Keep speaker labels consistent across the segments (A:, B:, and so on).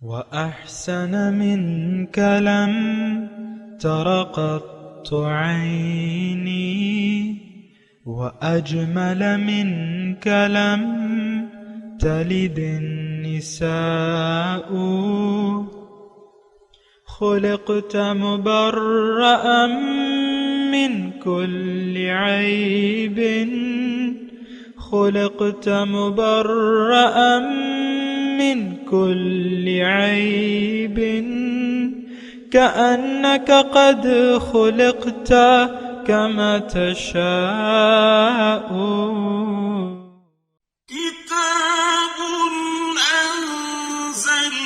A: وأحسن منك لم تر قط عيني وأجمل منك لم تلد النساء خلقت مبرأ من كل عيب خلقت مبرأ من كل عيب كأنك قد خلقت كما تشاء
B: كتاب أنزلناه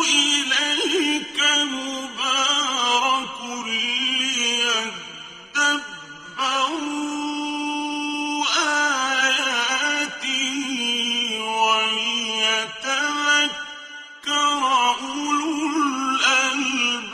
B: إليك مبارك ليدبروا آياته وليتذكر أولو الألباب۔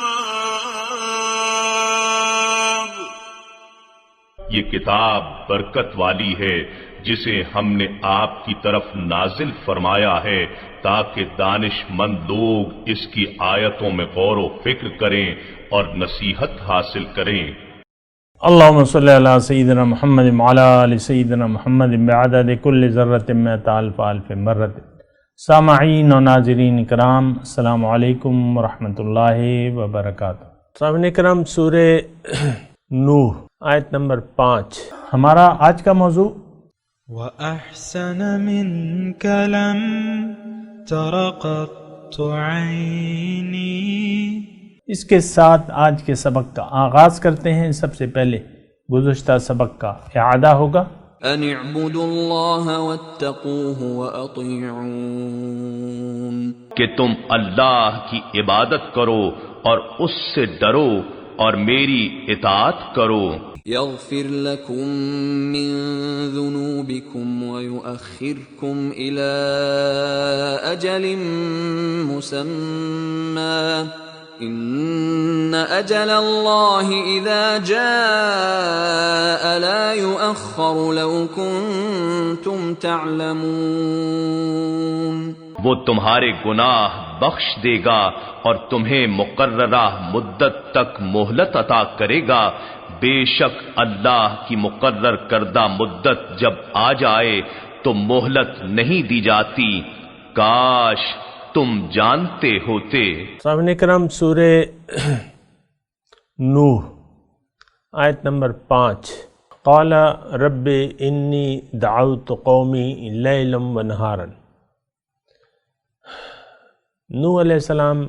C: یہ کتاب برکت والی ہے جسے ہم نے آپ کی طرف نازل فرمایا ہے تاکہ دانش مند لوگ اس کی آیتوں میں غور و فکر کریں اور نصیحت حاصل کریں۔
D: اللہم صلی علی سیدنا محمد وعلی آل سیدنا محمد بعدد کل ذرۃ مئۃ الف الف مرۃ۔ سامعین و ناظرین کرام، السلام علیکم ورحمۃ اللہ وبرکاتہ۔ سامعین کرام، سورہ نوح آیت نمبر 5 ہمارا آج کا موضوع
A: وأحسن منك لم تر قط عيني۔
D: اس کے ساتھ آج کے سبق کا آغاز کرتے ہیں۔ سب سے پہلے گزشتہ سبق کا اعادہ ہوگا۔
E: ان اعبدوا اللہ واتقوہ واطیعون،
C: کہ تم اللہ کی عبادت کرو اور اس سے ڈرو اور میری اطاعت کرو۔
E: یغفر لکم من ذنوبکم ویؤخرکم الی اجل مسمی، ان اجل اللہ اذا جاء لا یؤخر لو کنتم تعلمون۔
C: وہ تمہارے گناہ بخش دے گا اور تمہیں مقررہ مدت تک مہلت عطا کرے گا۔ بے شک اللہ کی مقرر کردہ مدت جب آ جائے تو مہلت نہیں دی جاتی، کاش تم جانتے ہوتے۔
D: سامعین کرام، سورہ نوح آیت نمبر 5۔ قال رب انی دعوت قومی لیلا ونہارا۔ نوح علیہ السلام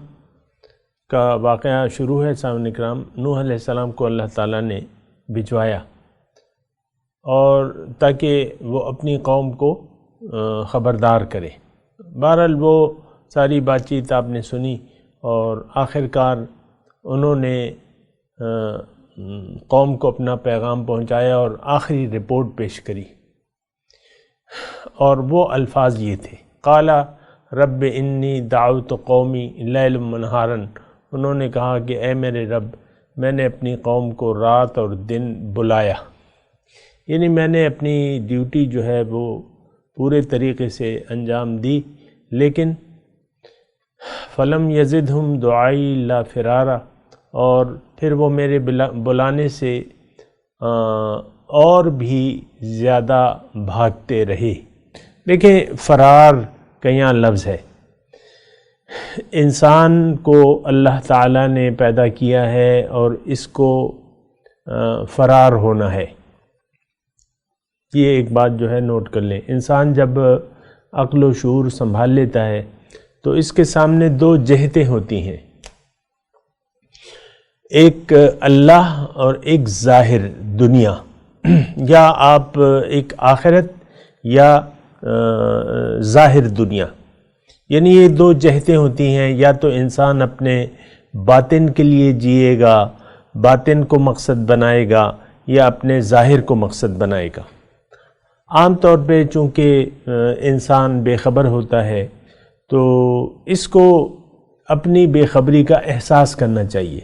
D: کا واقعہ شروع ہے۔ سامعین کرام، نوح علیہ السلام کو اللہ تعالیٰ نے بھجوایا اور تاکہ وہ اپنی قوم کو خبردار کرے۔ بہرحال وہ ساری بات چیت آپ نے سنی اور آخر کار انہوں نے قوم کو اپنا پیغام پہنچایا اور آخری رپورٹ پیش کری، اور وہ الفاظ یہ تھے، قال رب انی دعوت قومی لیلا ونہارا۔ انہوں نے کہا کہ اے میرے رب، میں نے اپنی قوم کو رات اور دن بلایا، یعنی میں نے اپنی ڈیوٹی جو ہے وہ پورے طریقے سے انجام دی، لیکن فلم یزدہم دعائی لا فرارا، اور پھر وہ میرے بلانے سے اور بھی زیادہ بھاگتے رہے۔ دیکھیں، فرار کا یہاں لفظ ہے۔ انسان کو اللہ تعالیٰ نے پیدا کیا ہے اور اس کو فرار ہونا ہے۔ یہ ایک بات جو ہے نوٹ کر لیں، انسان جب عقل و شعور سنبھال لیتا ہے تو اس کے سامنے دو جہتیں ہوتی ہیں، ایک اللہ اور ایک ظاہر دنیا، یا آپ ایک آخرت یا ظاہر دنیا، یعنی یہ دو جہتیں ہوتی ہیں۔ یا تو انسان اپنے باطن کے لیے جیے گا، باطن کو مقصد بنائے گا، یا اپنے ظاہر کو مقصد بنائے گا۔ عام طور پہ چونکہ انسان بے خبر ہوتا ہے تو اس کو اپنی بے خبری کا احساس کرنا چاہیے۔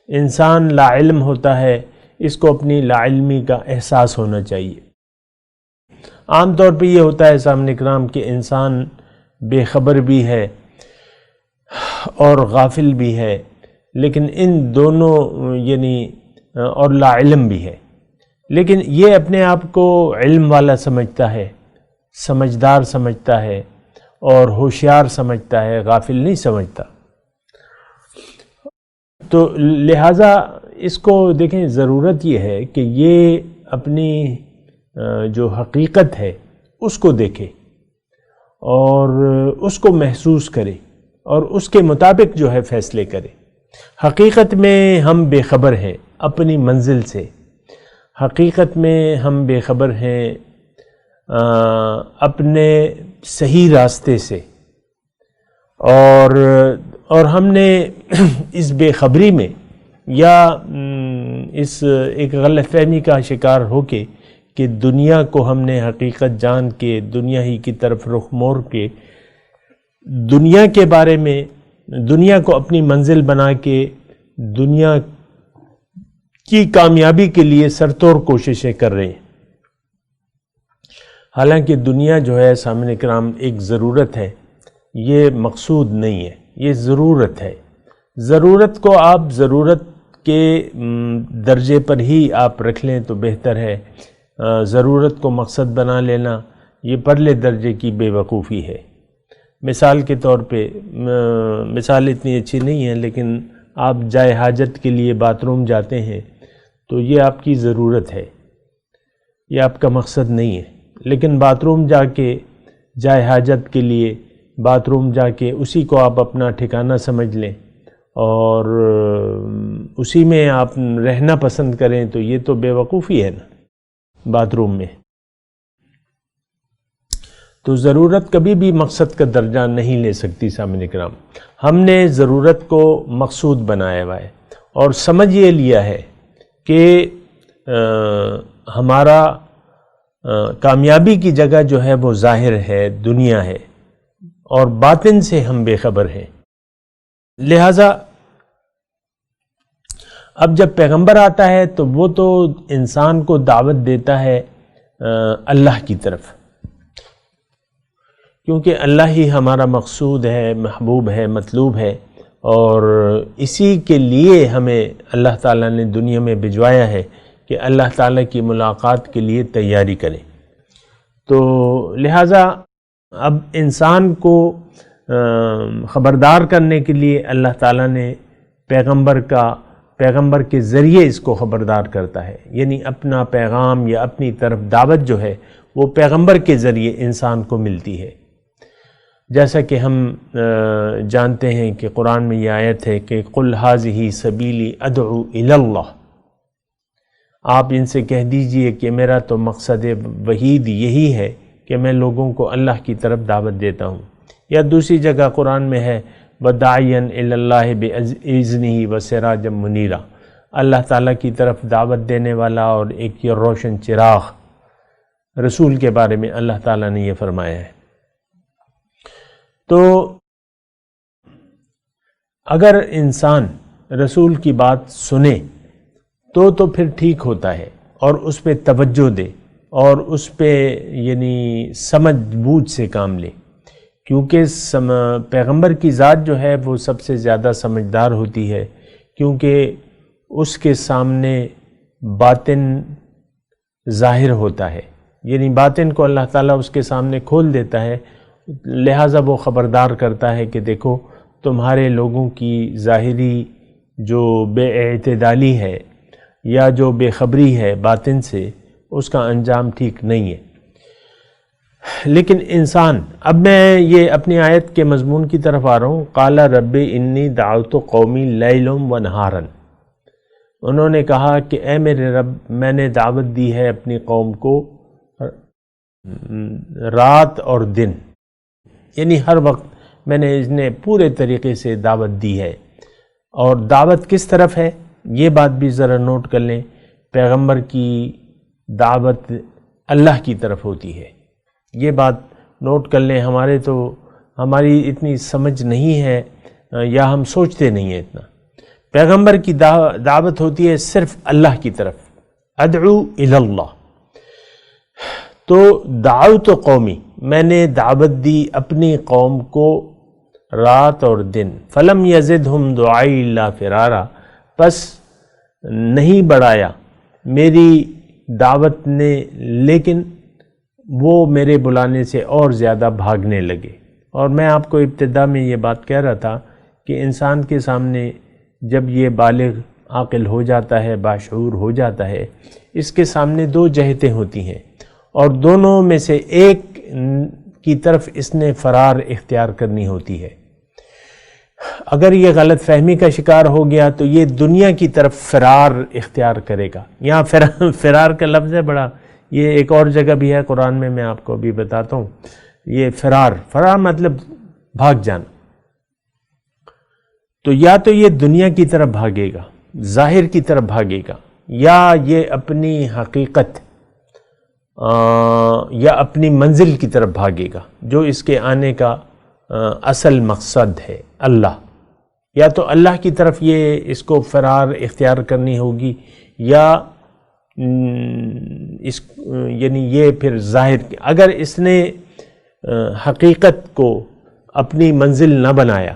D: انسان لا علم ہوتا ہے، اس کو اپنی لا علمی کا احساس ہونا چاہیے۔ عام طور پہ یہ ہوتا ہے سامنے کرام کہ انسان بے خبر بھی ہے، اور غافل بھی ہے، لیکن ان دونوں یعنی اور لا علم بھی ہے، لیکن یہ اپنے آپ کو علم والا سمجھتا ہے، سمجھدار سمجھتا ہے اور ہوشیار سمجھتا ہے، غافل نہیں سمجھتا۔ تو لہٰذا اس کو دیکھیں، ضرورت یہ ہے کہ یہ اپنی جو حقیقت ہے اس کو دیکھے اور اس کو محسوس کرے اور اس کے مطابق جو ہے فیصلے کرے۔ حقیقت میں ہم بے خبر ہیں اپنی منزل سے، حقیقت میں ہم بے خبر ہیں اپنے صحیح راستے سے، اور ہم نے اس بے خبری میں یا اس ایک غلط فہمی کا شکار ہو کے کہ دنیا کو ہم نے حقیقت جان کے دنیا ہی کی طرف رخ موڑ کے دنیا کے بارے میں، دنیا کو اپنی منزل بنا کے دنیا کی کامیابی کے لیے سرتوڑ کوششیں کر رہے ہیں۔ حالانکہ دنیا جو ہے سامعین کرام ایک ضرورت ہے، یہ مقصود نہیں ہے، یہ ضرورت ہے۔ ضرورت کو آپ ضرورت کے درجے پر ہی آپ رکھ لیں تو بہتر ہے۔ ضرورت کو مقصد بنا لینا یہ پرلے درجے کی بے وقوفی ہے۔ مثال کے طور پہ، مثال اتنی اچھی نہیں ہے لیکن آپ جائے حاجت کے لیے باتھ روم جاتے ہیں تو یہ آپ کی ضرورت ہے، یہ آپ کا مقصد نہیں ہے، لیکن باتھ روم جا کے، جائے حاجت کے لیے باتھ روم جا کے اسی کو آپ اپنا ٹھکانہ سمجھ لیں اور اسی میں آپ رہنا پسند کریں تو یہ تو بے وقوفی ہے نا باتھ روم میں۔ تو ضرورت کبھی بھی مقصد کا درجہ نہیں لے سکتی سامعین کرام۔ ہم نے ضرورت کو مقصود بنایا ہوا ہے اور سمجھ یہ لیا ہے کہ ہمارا کامیابی کی جگہ جو ہے وہ ظاہر ہے، دنیا ہے، اور باطن سے ہم بے خبر ہیں۔ لہٰذا اب جب پیغمبر آتا ہے تو وہ تو انسان کو دعوت دیتا ہے اللہ کی طرف، کیونکہ اللہ ہی ہمارا مقصود ہے، محبوب ہے، مطلوب ہے، اور اسی کے لیے ہمیں اللہ تعالیٰ نے دنیا میں بھجوایا ہے کہ اللہ تعالیٰ کی ملاقات کے لیے تیاری کریں۔ تو لہٰذا اب انسان کو خبردار کرنے کے لیے اللہ تعالیٰ نے پیغمبر کے ذریعے اس کو خبردار کرتا ہے، یعنی اپنا پیغام یا اپنی طرف دعوت جو ہے وہ پیغمبر کے ذریعے انسان کو ملتی ہے۔ جیسا کہ ہم جانتے ہیں کہ قرآن میں یہ آیت ہے کہ قُلْ هَٰذِهِ سَبِيلِي أَدْعُو إِلَى اللَّهِ، آپ ان سے کہہ دیجئے کہ میرا تو مقصد وحید یہی ہے کہ میں لوگوں کو اللہ کی طرف دعوت دیتا ہوں۔ یا دوسری جگہ قرآن میں ہے وَدَاعِيًا إِلَى اللَّهِ بِإِذْنِهِ وَسِرَاجًا مُنِيرًا، اللہ تعالیٰ کی طرف دعوت دینے والا اور ایک یہ روشن چراغ۔ رسول کے بارے میں اللہ تعالیٰ نے یہ فرمایا ہے۔ تو اگر انسان رسول کی بات سنے تو پھر ٹھیک ہوتا ہے اور اس پہ توجہ دے اور اس پہ یعنی سمجھ بوجھ سے کام لے، کیونکہ پیغمبر کی ذات جو ہے وہ سب سے زیادہ سمجھدار ہوتی ہے، کیونکہ اس کے سامنے باطن ظاہر ہوتا ہے، یعنی باطن کو اللہ تعالیٰ اس کے سامنے کھول دیتا ہے، لہٰذا وہ خبردار کرتا ہے کہ دیکھو تمہارے لوگوں کی ظاہری جو بے اعتدالی ہے یا جو بے خبری ہے باطن سے، اس کا انجام ٹھیک نہیں ہے۔ لیکن انسان، اب میں یہ اپنی آیت کے مضمون کی طرف آ رہا ہوں۔ قال رب انی دعوت قومی لیلا ونہارا، انہوں نے کہا کہ اے میرے رب، میں نے دعوت دی ہے اپنی قوم کو رات اور دن، یعنی ہر وقت میں نے انہیں پورے طریقے سے دعوت دی ہے۔ اور دعوت کس طرف ہے یہ بات بھی ذرا نوٹ کر لیں، پیغمبر کی دعوت اللہ کی طرف ہوتی ہے، یہ بات نوٹ کر لیں۔ ہماری اتنی سمجھ نہیں ہے یا ہم سوچتے نہیں ہیں اتنا۔ پیغمبر کی دعوت ہوتی ہے صرف اللہ کی طرف، ادعو الی اللہ۔ تو دعوت قومی، میں نے دعوت دی اپنی قوم کو رات اور دن. فلم یزدہم دعائی الا فرارا، پس نہیں بڑھایا میری دعوت نے لیکن وہ میرے بلانے سے اور زیادہ بھاگنے لگے. اور میں آپ کو ابتدا میں یہ بات کہہ رہا تھا کہ انسان کے سامنے جب یہ بالغ عاقل ہو جاتا ہے، باشعور ہو جاتا ہے، اس کے سامنے دو جہتیں ہوتی ہیں اور دونوں میں سے ایک کی طرف اس نے فرار اختیار کرنی ہوتی ہے. اگر یہ غلط فہمی کا شکار ہو گیا تو یہ دنیا کی طرف فرار اختیار کرے گا. یہاں فرار کا لفظ ہے بڑا، یہ ایک اور جگہ بھی ہے قرآن میں آپ کو بھی بتاتا ہوں. یہ فرار مطلب بھاگ جانا. تو یا تو یہ دنیا کی طرف بھاگے گا، ظاہر کی طرف بھاگے گا، یا یہ اپنی حقیقت یا اپنی منزل کی طرف بھاگے گا جو اس کے آنے کا اصل مقصد ہے اللہ. یا تو اللہ کی طرف یہ اس کو فرار اختیار کرنی ہوگی، یا یعنی یہ پھر ظاہر. اگر اس نے حقیقت کو اپنی منزل نہ بنایا،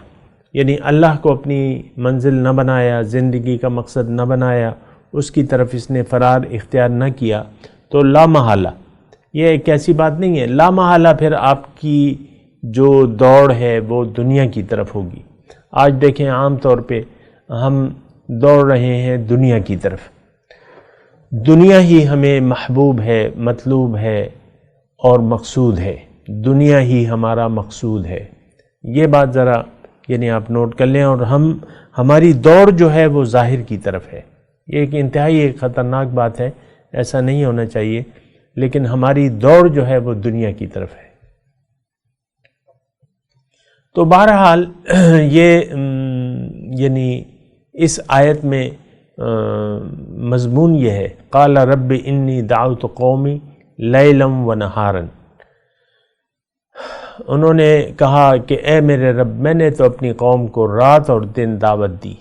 D: یعنی اللہ کو اپنی منزل نہ بنایا، زندگی کا مقصد نہ بنایا، اس کی طرف اس نے فرار اختیار نہ کیا، تو لا محالہ، یہ ایک ایسی بات نہیں ہے، لا محالہ پھر آپ کی جو دوڑ ہے وہ دنیا کی طرف ہوگی. آج دیکھیں عام طور پہ ہم دوڑ رہے ہیں دنیا کی طرف. دنیا ہی ہمیں محبوب ہے، مطلوب ہے اور مقصود ہے. دنیا ہی ہمارا مقصود ہے. یہ بات ذرا یعنی آپ نوٹ کر لیں. اور ہماری دوڑ جو ہے وہ ظاہر کی طرف ہے. یہ ایک انتہائی ایک خطرناک بات ہے، ایسا نہیں ہونا چاہیے، لیکن ہماری دوڑ جو ہے وہ دنیا کی طرف ہے. تو بہرحال یہ یعنی اس آیت میں مضمون یہ ہے، قال رب انی دعوت قومی لیلا و نہارا. انہوں نے کہا کہ اے میرے رب، میں نے تو اپنی قوم کو رات اور دن دعوت دی.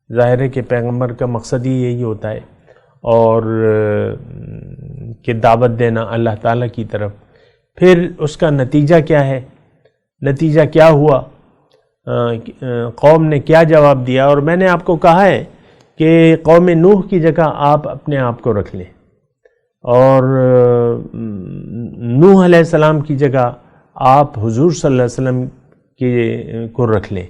D: ظاہر ہے کہ پیغمبر کا مقصد ہی یہی ہوتا ہے، اور کہ دعوت دینا اللہ تعالیٰ کی طرف. پھر اس کا نتیجہ کیا ہے؟ نتیجہ کیا ہوا؟ قوم نے کیا جواب دیا؟ اور میں نے آپ کو کہا ہے کہ قوم نوح کی جگہ آپ اپنے آپ کو رکھ لیں، اور نوح علیہ السلام کی جگہ آپ حضور صلی اللہ علیہ وسلم کو رکھ لیں.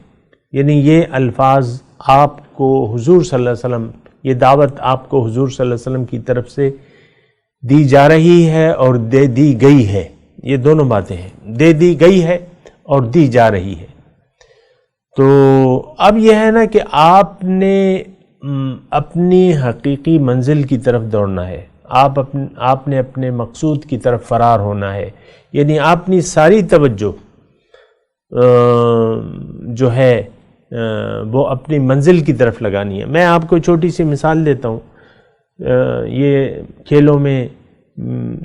D: یعنی یہ الفاظ آپ کو حضور صلی اللہ علیہ وسلم، یہ دعوت آپ کو حضور صلی اللہ علیہ وسلم کی طرف سے دی جا رہی ہے اور دے دی گئی ہے. یہ دونوں باتیں ہیں، دے دی گئی ہے اور دی جا رہی ہے. تو اب یہ ہے نا کہ آپ نے اپنی حقیقی منزل کی طرف دوڑنا ہے، آپ نے اپنے مقصود کی طرف فرار ہونا ہے. یعنی اپنی ساری توجہ جو ہے وہ اپنی منزل کی طرف لگانی ہے. میں آپ کو چھوٹی سی مثال دیتا ہوں. یہ کھیلوں میں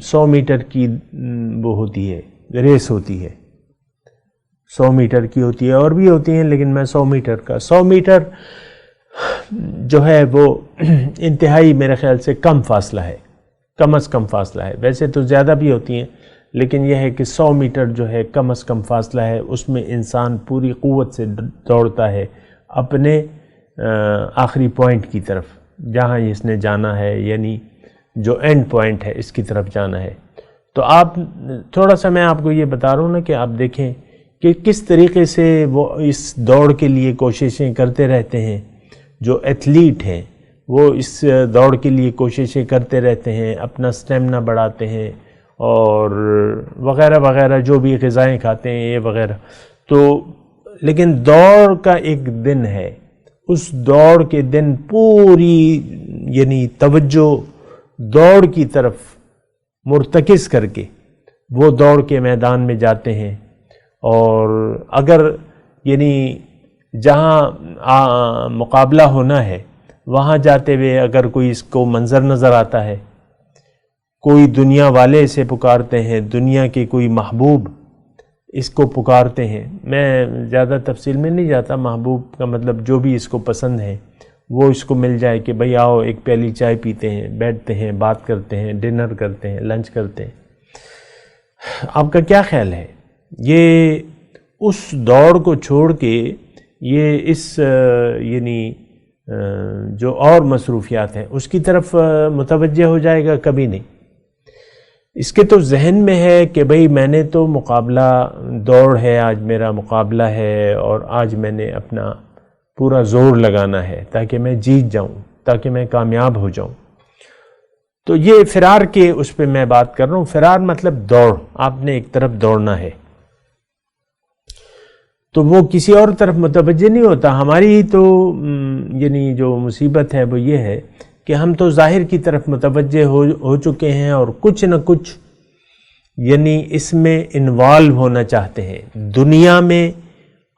D: 100 میٹر کی وہ ہوتی ہے، ریس ہوتی ہے، 100 میٹر کی ہوتی ہے، اور بھی ہوتی ہیں، لیکن میں 100 میٹر کا 100 میٹر جو ہے وہ انتہائی میرے خیال سے کم فاصلہ ہے، کم از کم فاصلہ ہے. ویسے تو زیادہ بھی ہوتی ہیں، لیکن یہ ہے کہ 100 میٹر جو ہے کم از کم فاصلہ ہے. اس میں انسان پوری قوت سے دوڑتا ہے اپنے آخری پوائنٹ کی طرف، جہاں اس نے جانا ہے، یعنی جو اینڈ پوائنٹ ہے اس کی طرف جانا ہے. تو آپ تھوڑا سا میں آپ کو یہ بتا رہا ہوں نا کہ آپ دیکھیں کہ کس طریقے سے وہ اس دوڑ کے لیے کوششیں کرتے رہتے ہیں. جو ایتھلیٹ ہیں وہ اس دوڑ کے لیے کوششیں کرتے رہتے ہیں، اپنا سٹیمنا بڑھاتے ہیں اور وغیرہ وغیرہ، جو بھی غذائیں کھاتے ہیں یہ وغیرہ. تو لیکن دوڑ کا ایک دن ہے، اس دوڑ کے دن پوری یعنی توجہ دوڑ کی طرف مرتکز کر کے وہ دوڑ کے میدان میں جاتے ہیں. اور اگر یعنی جہاں مقابلہ ہونا ہے وہاں جاتے ہوئے اگر کوئی اس کو منظر نظر آتا ہے، کوئی دنیا والے اسے پکارتے ہیں، دنیا کے کوئی محبوب اس کو پکارتے ہیں. میں زیادہ تفصیل میں نہیں جاتا، محبوب کا مطلب جو بھی اس کو پسند ہے وہ اس کو مل جائے کہ بھئی آؤ ایک پیالی چائے پیتے ہیں، بیٹھتے ہیں، بات کرتے ہیں، ڈنر کرتے ہیں، لنچ کرتے ہیں. آپ کا کیا خیال ہے؟ یہ اس دوڑ کو چھوڑ کے یہ اس یعنی جو اور مصروفیات ہیں اس کی طرف متوجہ ہو جائے گا؟ کبھی نہیں۔ اس کے تو ذہن میں ہے کہ بھئی میں نے تو مقابلہ دوڑ ہے، آج میرا مقابلہ ہے اور آج میں نے اپنا پورا زور لگانا ہے تاکہ میں جیت جاؤں، تاکہ میں کامیاب ہو جاؤں۔ تو یہ فرار کے اس پہ میں بات کر رہا ہوں۔ فرار مطلب دوڑ، آپ نے ایک طرف دوڑنا ہے تو وہ کسی اور طرف متوجہ نہیں ہوتا۔ ہماری تو یعنی جو مصیبت ہے وہ یہ ہے کہ ہم تو ظاہر کی طرف متوجہ ہو چکے ہیں اور کچھ نہ کچھ یعنی اس میں انوالو ہونا چاہتے ہیں، دنیا میں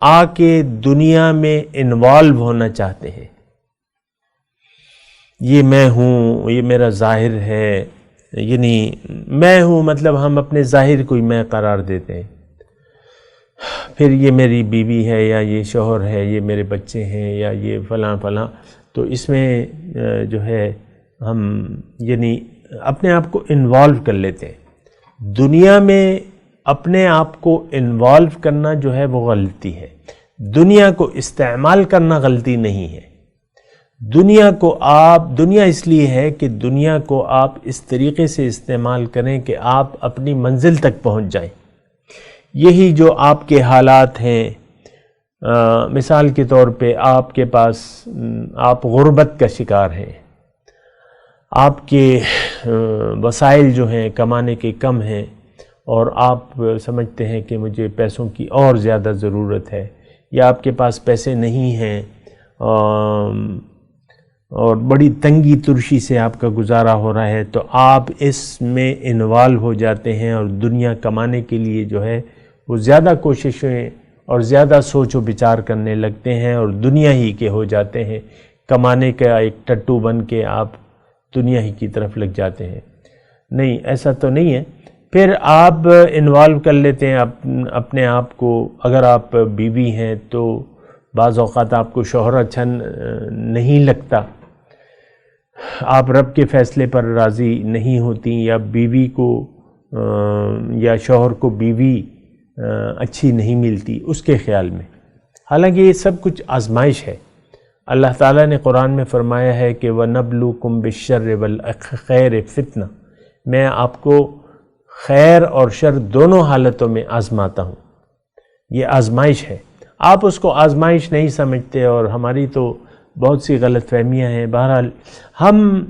D: آ کے دنیا میں انوالو ہونا چاہتے ہیں۔ یہ میں ہوں، یہ میرا ظاہر ہے، یعنی میں ہوں مطلب ہم اپنے ظاہر کو ہی میں قرار دیتے ہیں۔ پھر یہ میری بیوی ہے یا یہ شوہر ہے، یہ میرے بچے ہیں یا یہ فلاں فلاں، تو اس میں جو ہے ہم یعنی اپنے آپ کو انوالو کر لیتے ہیں۔ دنیا میں اپنے آپ کو انوالو کرنا جو ہے وہ غلطی ہے، دنیا کو استعمال کرنا غلطی نہیں ہے۔ دنیا اس لیے ہے کہ دنیا کو آپ اس طریقے سے استعمال کریں کہ آپ اپنی منزل تک پہنچ جائیں۔ یہی جو آپ کے حالات ہیں، مثال کے طور پہ آپ کے پاس آپ غربت کا شکار ہیں، آپ کے وسائل جو ہیں کمانے کے کم ہیں اور آپ سمجھتے ہیں کہ مجھے پیسوں کی اور زیادہ ضرورت ہے، یا آپ کے پاس پیسے نہیں ہیں اور بڑی تنگی ترشی سے آپ کا گزارا ہو رہا ہے، تو آپ اس میں انوالو ہو جاتے ہیں اور دنیا کمانے کے لیے جو ہے وہ زیادہ کوششیں اور زیادہ سوچ و بچار کرنے لگتے ہیں اور دنیا ہی کے ہو جاتے ہیں۔ کمانے کا ایک ٹٹو بن کے آپ دنیا ہی کی طرف لگ جاتے ہیں۔ نہیں، ایسا تو نہیں ہے۔ پھر آپ انوالو کر لیتے ہیں اپنے آپ کو۔ اگر آپ بیوی ہیں تو بعض اوقات آپ کو شوہر اچھا نہیں لگتا، آپ رب کے فیصلے پر راضی نہیں ہوتی، یا بیوی کو یا شوہر کو بیوی اچھی نہیں ملتی اس کے خیال میں۔ حالانکہ یہ سب کچھ آزمائش ہے۔ اللہ تعالیٰ نے قرآن میں فرمایا ہے کہ وَنَبْلُوكُمْ بِالشَّرِّ وَالْخَيْرِ فِتْنَةً، میں آپ کو خیر اور شر دونوں حالتوں میں آزماتا ہوں۔ یہ آزمائش ہے، آپ اس کو آزمائش نہیں سمجھتے، اور ہماری تو بہت سی غلط فہمیاں ہیں۔ بہرحال ہم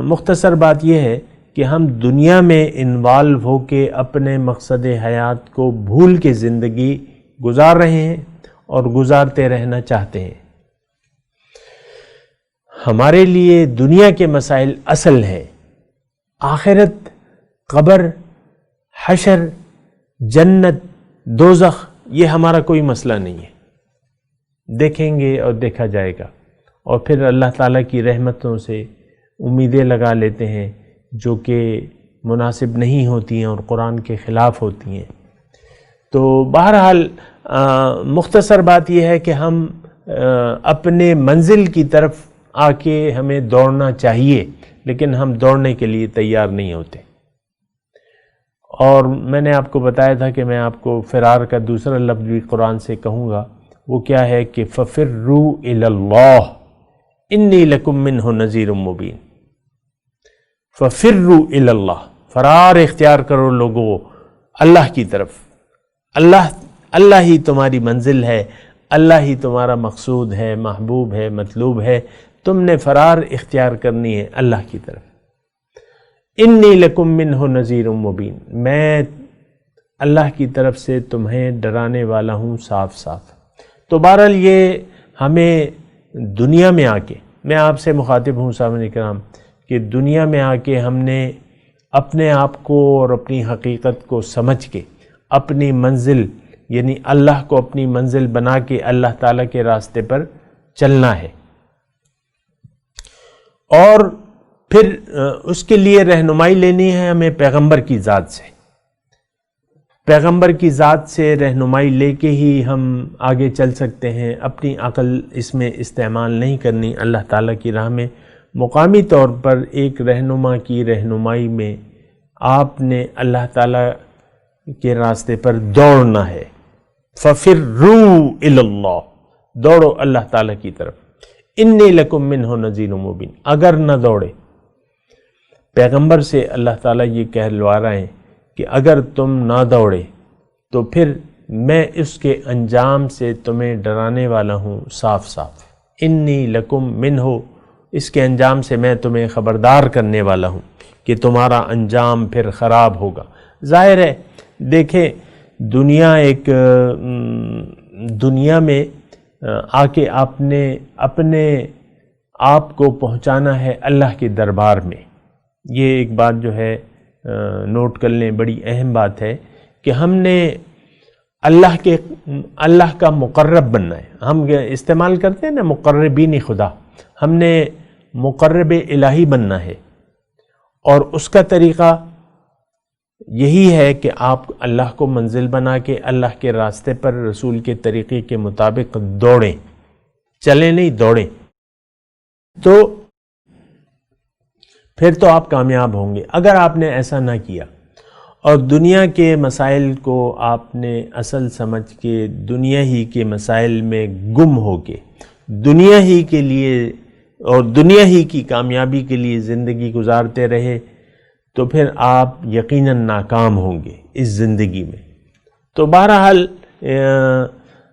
D: مختصر بات یہ ہے کہ ہم دنیا میں انوالو ہو کے اپنے مقصد حیات کو بھول کے زندگی گزار رہے ہیں اور گزارتے رہنا چاہتے ہیں۔ ہمارے لیے دنیا کے مسائل اصل ہیں، آخرت، قبر، حشر، جنت، دوزخ، یہ ہمارا کوئی مسئلہ نہیں ہے، دیکھیں گے اور دیکھا جائے گا، اور پھر اللہ تعالیٰ کی رحمتوں سے امیدیں لگا لیتے ہیں جو کہ مناسب نہیں ہوتی ہیں اور قرآن کے خلاف ہوتی ہیں۔ تو بہرحال مختصر بات یہ ہے کہ ہم اپنے منزل کی طرف آ کے ہمیں دوڑنا چاہیے، لیکن ہم دوڑنے کے لیے تیار نہیں ہوتے۔ اور میں نے آپ کو بتایا تھا کہ میں آپ کو فرار کا دوسرا لفظ بھی قرآن سے کہوں گا، وہ کیا ہے کہ فَفِرُّوا إِلَى اللَّهِ إِنِّي لَكُم مِّنْهُ نَذِيرٌ مُّبِينٌ۔ فَفِرُّوا إِلَى اللَّهِ، فرار اختیار کرو لوگو اللہ کی طرف۔ اللہ ہی تمہاری منزل ہے، اللہ ہی تمہارا مقصود ہے، محبوب ہے، مطلوب ہے، تم نے فرار اختیار کرنی ہے اللہ کی طرف۔ انی لکم منہ نذیر مبین، میں اللہ کی طرف سے تمہیں ڈرانے والا ہوں صاف صاف۔ تو بہرحال یہ ہمیں دنیا میں آ کے، میں آپ سے مخاطب ہوں سامعین کرام، کہ دنیا میں آ کے ہم نے اپنے آپ کو اور اپنی حقیقت کو سمجھ کے اپنی منزل یعنی اللہ کو اپنی منزل بنا کے اللہ تعالیٰ کے راستے پر چلنا ہے، اور پھر اس کے لیے رہنمائی لینی ہے ہمیں پیغمبر کی ذات سے۔ پیغمبر کی ذات سے رہنمائی لے کے ہی ہم آگے چل سکتے ہیں، اپنی عقل اس میں استعمال نہیں کرنی۔ اللہ تعالیٰ کی راہ میں مقامی طور پر ایک رہنما کی رہنمائی میں آپ نے اللہ تعالیٰ کے راستے پر دوڑنا ہے، فَفِرُّوا إِلَى اللَّهِ، دوڑو اللہ تعالیٰ کی طرف. اِنِّي لَكُم مِّنْهُ نَذِيرٌ مُّبِينٌ. اگر نہ دوڑے، پیغمبر سے اللہ تعالیٰ یہ کہلوا رہے ہیں کہ اگر تم نہ دوڑے تو پھر میں اس کے انجام سے تمہیں ڈرانے والا ہوں صاف صاف. انی لکم منہ، اس کے انجام سے میں تمہیں خبردار کرنے والا ہوں کہ تمہارا انجام پھر خراب ہوگا. ظاہر ہے دیکھیں دنیا میں آ کے آپ نے اپنے آپ کو پہنچانا ہے اللہ کے دربار میں. یہ ایک بات جو ہے نوٹ کر لیں، بڑی اہم بات ہے کہ ہم نے اللہ کا مقرب بننا ہے. ہم استعمال کرتے ہیں نا مقربین خدا، ہم نے مقرب الہی بننا ہے، اور اس کا طریقہ یہی ہے کہ آپ اللہ کو منزل بنا کے اللہ کے راستے پر رسول کے طریقے کے مطابق دوڑیں، چلیں نہیں دوڑیں، تو پھر تو آپ کامیاب ہوں گے. اگر آپ نے ایسا نہ کیا اور دنیا کے مسائل کو آپ نے اصل سمجھ کے دنیا ہی کے مسائل میں گم ہو کے دنیا ہی کے لیے اور دنیا ہی کی کامیابی کے لیے زندگی گزارتے رہے تو پھر آپ یقیناً ناکام ہوں گے اس زندگی میں. تو بہرحال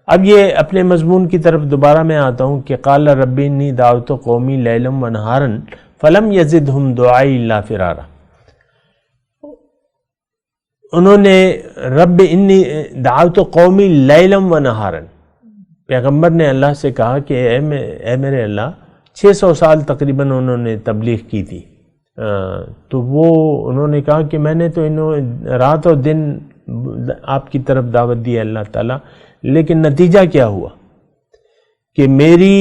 D: اب یہ اپنے مضمون کی طرف دوبارہ میں آتا ہوں کہ قال رب انی دعوت قومی لیلا و نہارا فلم یزدہم دعائی الا فرارا. انہوں نے رب انی دعوت قومی لیلا و نہارا، پیغمبر نے اللہ سے کہا کہ اے میرے اللہ، 600 سال تقریباً انہوں نے تبلیغ کی تھی، تو وہ انہوں نے کہا کہ میں نے تو رات اور دن آپ کی طرف دعوت دی اللہ تعالیٰ، لیکن نتیجہ کیا ہوا کہ میری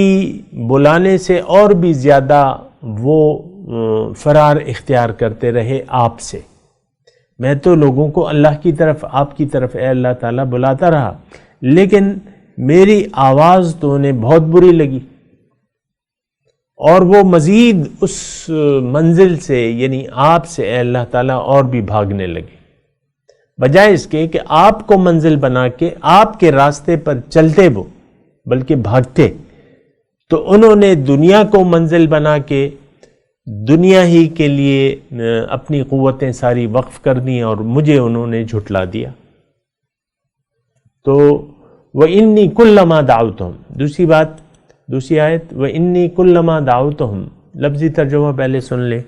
D: بلانے سے اور بھی زیادہ وہ فرار اختیار کرتے رہے آپ سے. میں تو لوگوں کو اللہ کی طرف، آپ کی طرف اے اللہ تعالیٰ بلاتا رہا، لیکن میری آواز تو انہیں بہت بری لگی اور وہ مزید اس منزل سے یعنی آپ سے اے اللہ تعالیٰ اور بھی بھاگنے لگے، بجائے اس کے کہ آپ کو منزل بنا کے آپ کے راستے پر چلتے وہ بلکہ بھاگتے. تو انہوں نے دنیا کو منزل بنا کے دنیا ہی کے لیے اپنی قوتیں ساری وقف کر دیں اور مجھے انہوں نے جھٹلا دیا. تو وَإِنِّي كُلَّمَا دَعَوْتُهُمْ، دوسری آیت وَإِنِّي كُلَّمَا دَعَوْتُهُمْ، لفظی ترجمہ پہلے سن لیں.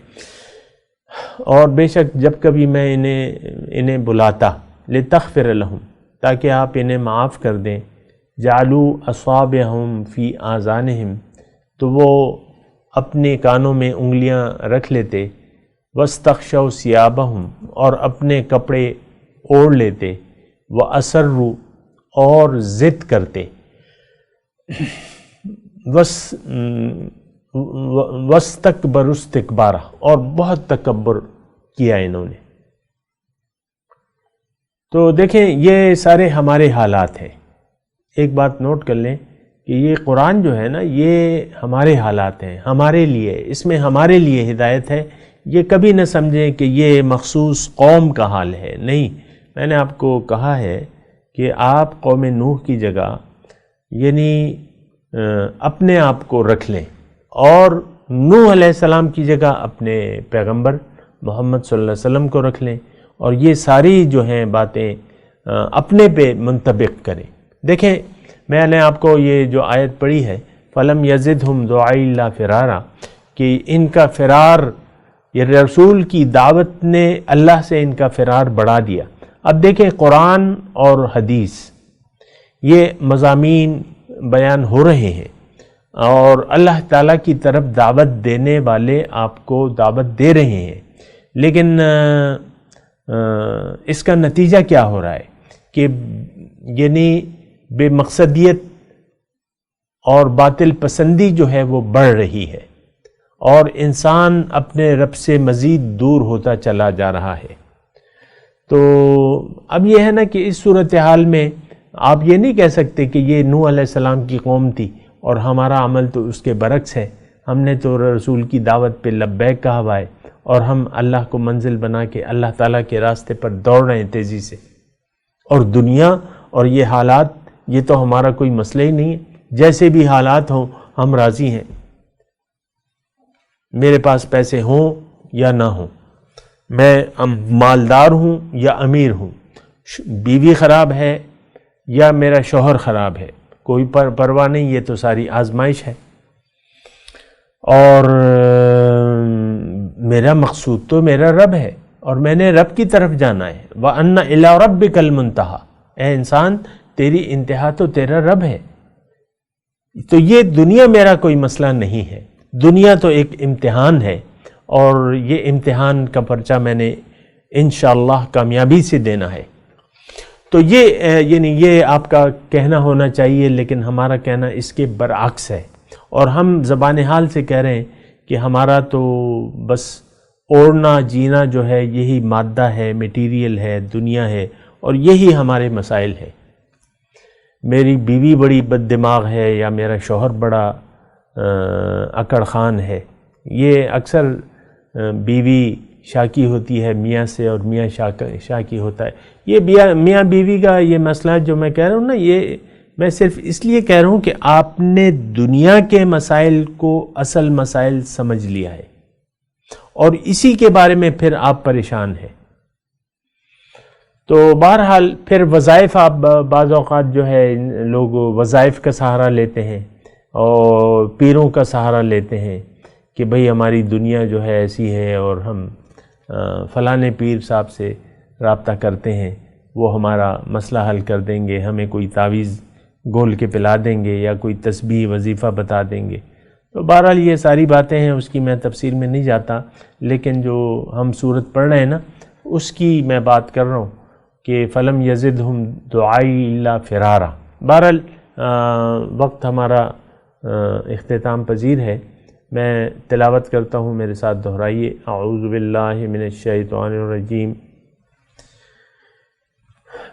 D: اور بے شک جب کبھی میں انہیں بلاتا لِتَغْفِرَ لَهُمْ، تاکہ آپ انہیں معاف کر دیں، جَعَلُوا أَصَابِعَهُمْ فِي آذَانِهِمْ، تو وہ اپنے کانوں میں انگلیاں رکھ لیتے، وَاسْتَغْشَوْا ثِيَابَهُمْ، اور اپنے کپڑے اوڑھ لیتے، وَأَسَرُّوا، اور ضد کرتے، وَاسْتَكْبَرُوا اسْتِكْبَارًا، اور بہت تکبر کیا انہوں نے. تو دیکھیں یہ سارے ہمارے حالات ہیں. ایک بات نوٹ کر لیں کہ یہ قرآن جو ہے نا یہ ہمارے حالات ہیں، ہمارے لیے، اس میں ہمارے لیے ہدایت ہے. یہ کبھی نہ سمجھیں کہ یہ مخصوص قوم کا حال ہے، نہیں. میں نے آپ کو کہا ہے کہ آپ قوم نوح کی جگہ یعنی اپنے آپ کو رکھ لیں اور نوح علیہ السلام کی جگہ اپنے پیغمبر محمد صلی اللہ علیہ وسلم کو رکھ لیں اور یہ ساری جو ہیں باتیں اپنے پہ منطبق کریں. دیکھیں میں نے آپ کو یہ جو آیت پڑھی ہے فَلَمْ يَزِدْهُمْ دُعَائِي إِلَّا فِرَارًا، کہ ان کا فرار، یہ رسول کی دعوت نے اللہ سے ان کا فرار بڑھا دیا. اب دیکھیں قرآن اور حدیث یہ مضامین بیان ہو رہے ہیں اور اللہ تعالیٰ کی طرف دعوت دینے والے آپ کو دعوت دے رہے ہیں، لیکن اس کا نتیجہ کیا ہو رہا ہے کہ یعنی بے مقصدیت اور باطل پسندی جو ہے وہ بڑھ رہی ہے اور انسان اپنے رب سے مزید دور ہوتا چلا جا رہا ہے. تو اب یہ ہے نا کہ اس صورتحال میں آپ یہ نہیں کہہ سکتے کہ یہ نوح علیہ السلام کی قوم تھی اور ہمارا عمل تو اس کے برعکس ہے، ہم نے تو رسول کی دعوت پہ لبیک کہا ہوا ہے اور ہم اللہ کو منزل بنا کے اللہ تعالیٰ کے راستے پر دوڑ رہے ہیں تیزی سے، اور دنیا اور یہ حالات یہ تو ہمارا کوئی مسئلہ ہی نہیں ہے، جیسے بھی حالات ہوں ہم راضی ہیں، میرے پاس پیسے ہوں یا نہ ہوں، میں مالدار ہوں یا امیر ہوں، بیوی خراب ہے یا میرا شوہر خراب ہے، کوئی پرواہ نہیں، یہ تو ساری آزمائش ہے، اور میرا مقصود تو میرا رب ہے اور میں نے رب کی طرف جانا ہے۔ وَأَنَّ إِلَىٰ رَبِّكَ الْمُنْتَهَىٰ، اے انسان تیری انتہا تو تیرا رب ہے۔ تو یہ دنیا میرا کوئی مسئلہ نہیں ہے، دنیا تو ایک امتحان ہے، اور یہ امتحان کا پرچہ میں نے انشاءاللہ کامیابی سے دینا ہے۔ تو یہ آپ کا کہنا ہونا چاہیے، لیکن ہمارا کہنا اس کے برعکس ہے، اور ہم زبان حال سے کہہ رہے ہیں کہ ہمارا تو بس اوڑھنا جینا جو ہے یہی مادہ ہے، میٹیریل ہے، دنیا ہے، اور یہی ہمارے مسائل ہے۔ میری بیوی بڑی بد دماغ ہے یا میرا شوہر بڑا اکڑ خان ہے، یہ اکثر بیوی شاکی ہوتی ہے میاں سے اور میاں شاکی ہوتا ہے۔ یہ میاں بیوی کا یہ مسئلہ جو میں کہہ رہا ہوں نا، یہ میں صرف اس لیے کہہ رہا ہوں کہ آپ نے دنیا کے مسائل کو اصل مسائل سمجھ لیا ہے، اور اسی کے بارے میں پھر آپ پریشان ہیں۔ تو بہرحال پھر وظائف، آپ بعض اوقات جو ہے لوگ وظائف کا سہارا لیتے ہیں اور پیروں کا سہارا لیتے ہیں کہ بھئی ہماری دنیا جو ہے ایسی ہے اور ہم فلانے پیر صاحب سے رابطہ کرتے ہیں، وہ ہمارا مسئلہ حل کر دیں گے، ہمیں کوئی تعویذ گھول کے پلا دیں گے یا کوئی تسبیح وظیفہ بتا دیں گے۔ تو بہرحال یہ ساری باتیں ہیں، اس کی میں تفسیر میں نہیں جاتا، لیکن جو ہم صورت پڑھ رہے ہیں نا اس کی میں بات کر رہا ہوں کہ فلم یزدہم دعائی الا فرارا۔ بہرحال وقت ہمارا اختتام پذیر ہے، میں تلاوت کرتا ہوں، میرے ساتھ دہرائیے۔ اعوذ باللہ من الشیطان الرجیم،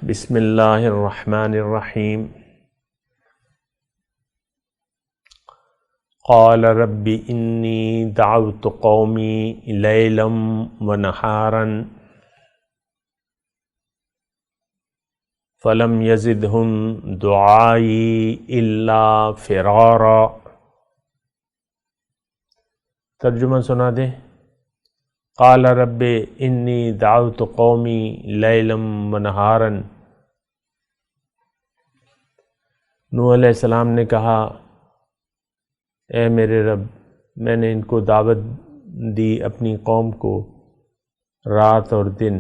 D: بسم اللہ الرحمن الرحیم۔ قال رب انی دعوت قومی لیلا ونہارا فلم یزدہم دعائی الا فرارا۔ ترجمہ سنا دیں۔ قال رب انی دعوت قومی لیلا ونہارا، نوح علیہ السلام نے کہا اے میرے رب، میں نے ان کو دعوت دی اپنی قوم کو رات اور دن،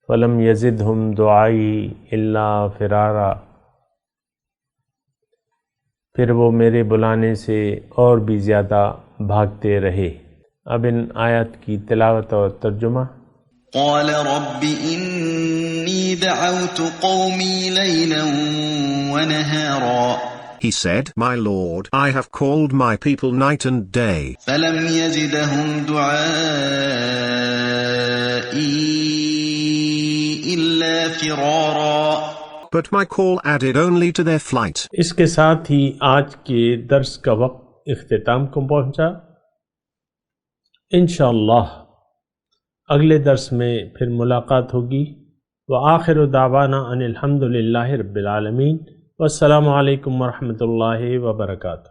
D: فلم یزدہم دعائی الا فرارا، پھر وہ میرے بلانے سے اور بھی زیادہ بھاگتے رہے۔ اب ان آیات کی تلاوت اور ترجمہ۔
F: قال رب انی دعوت قومی لیلا ونہارا،
G: He said, My Lord, I have called my people night and day.
F: فلم یزدہم دعائی الا فرارا،
G: But my call added only to their flight.
D: اس کے ساتھ ہی آج کے درس کا وقت اختتام کو پہنچا۔ انشاءاللہ اگلے درس میں پھر ملاقات ہوگی۔ وآخر دعوانا ان الحمد للہ رب العالمین، والسلام علیکم ورحمۃ اللہ وبرکاتہ۔